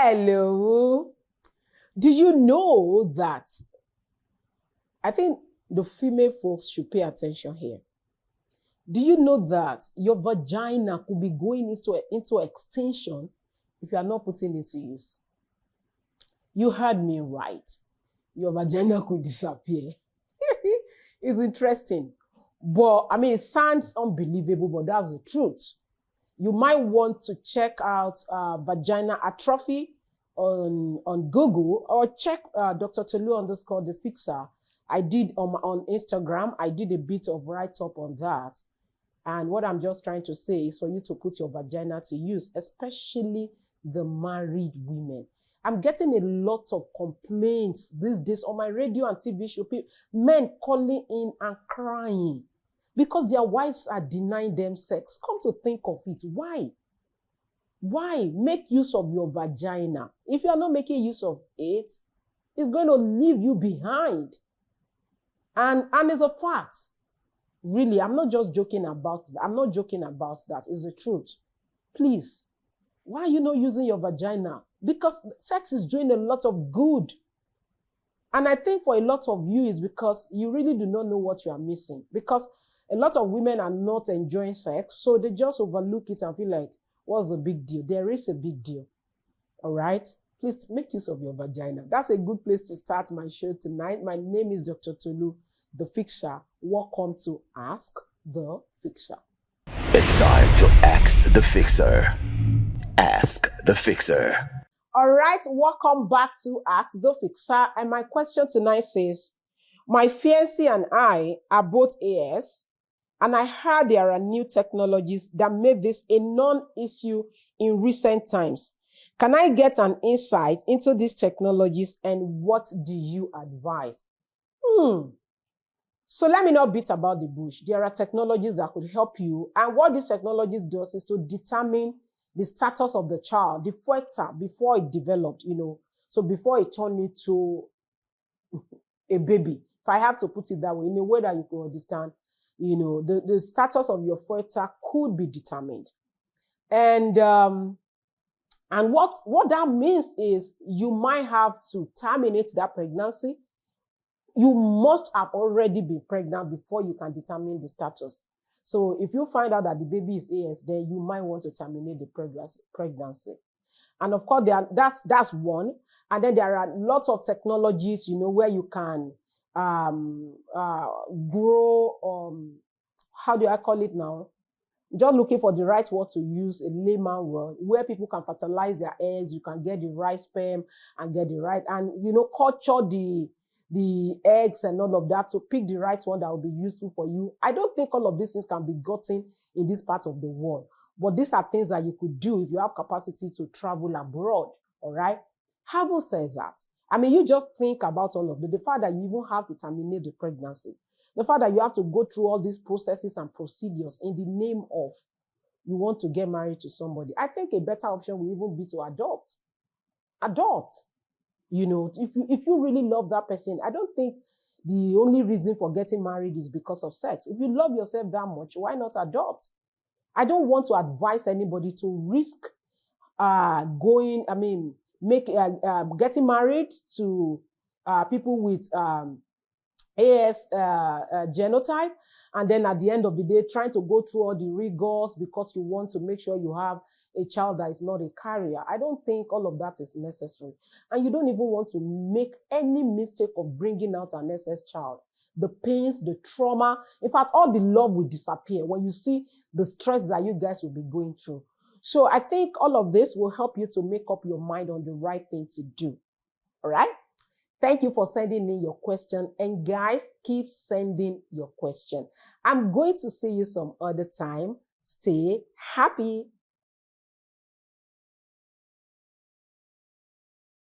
Hello. Do you know that? I think the female folks should pay attention here. Do you know that your vagina could be going into extinction if you are not putting it to use? You heard me right. Your vagina could disappear. It's interesting. But, I mean, it sounds unbelievable, but that's the truth. You might want to check out vagina atrophy on Google, or check Dr. Tolu_ the fixer. I did on Instagram, I did a bit of write-up on that. And what I'm just trying to say is for you to put your vagina to use, especially the married women. I'm getting a lot of complaints these days on my radio and TV show, men calling in and crying because their wives are denying them sex. Come to think of it, why? Why? Make use of your vagina. If you are not making use of it, it's going to leave you behind. And it's a fact. Really, I'm not just joking about that. I'm not joking about that. It's the truth. Please, why are you not using your vagina? Because sex is doing a lot of good. And I think for a lot of you, it's because you really do not know what you are missing. Because a lot of women are not enjoying sex, so they just overlook it and feel like, what's the big deal? There is a big deal. All right? Please make use of your vagina. That's a good place to start my show tonight. My name is Dr. Tolu, the Fixer. Welcome to Ask the Fixer. It's time to Ask the Fixer. Ask the Fixer. All right, welcome back to Ask the Fixer. And my question tonight says, my fiancé and I are both AS, and I heard there are new technologies that made this a non-issue in recent times. Can I get an insight into these technologies and what do you advise? So let me not beat about the bush. There are technologies that could help you. And what these technologies does is to determine the status of the child, the foeta, before it developed, so before it turned into a baby. If I have to put it that way, in a way that you can understand, the status of your foeta could be determined. And what that means is you might have to terminate that pregnancy. You must have already been pregnant before you can determine the status. So if you find out that the baby is AS, then you might want to terminate the pregnancy. And of course, that's one. And then there are lots of technologies, where you can grow, how do I call it now? Just looking for the right word to use, a layman word, where people can fertilize their eggs, you can get the right sperm and get the right, and, culture the eggs and all of that to pick the right one that will be useful for you. I don't think all of these things can be gotten in this part of the world. But these are things that you could do if you have capacity to travel abroad, all right? Having said that, I mean, you just think about all of it. The fact that you even have to terminate the pregnancy, the fact that you have to go through all these processes and procedures in the name of you want to get married to somebody. I think a better option will even be to adopt. Adopt. If you really love that person, I don't think the only reason for getting married is because of sex. If you love yourself that much, why not adopt? I don't want to advise anybody to risk getting married to people with AS genotype, and then at the end of the day, trying to go through all the rigors because you want to make sure you have a child that is not a carrier. I don't think all of that is necessary. And you don't even want to make any mistake of bringing out an SS child. The pains, the trauma, in fact, all the love will disappear when you see the stress that you guys will be going through. So I think all of this will help you to make up your mind on the right thing to do. All right? Thank you for sending in your question. And guys, keep sending your question. I'm going to see you some other time. Stay happy.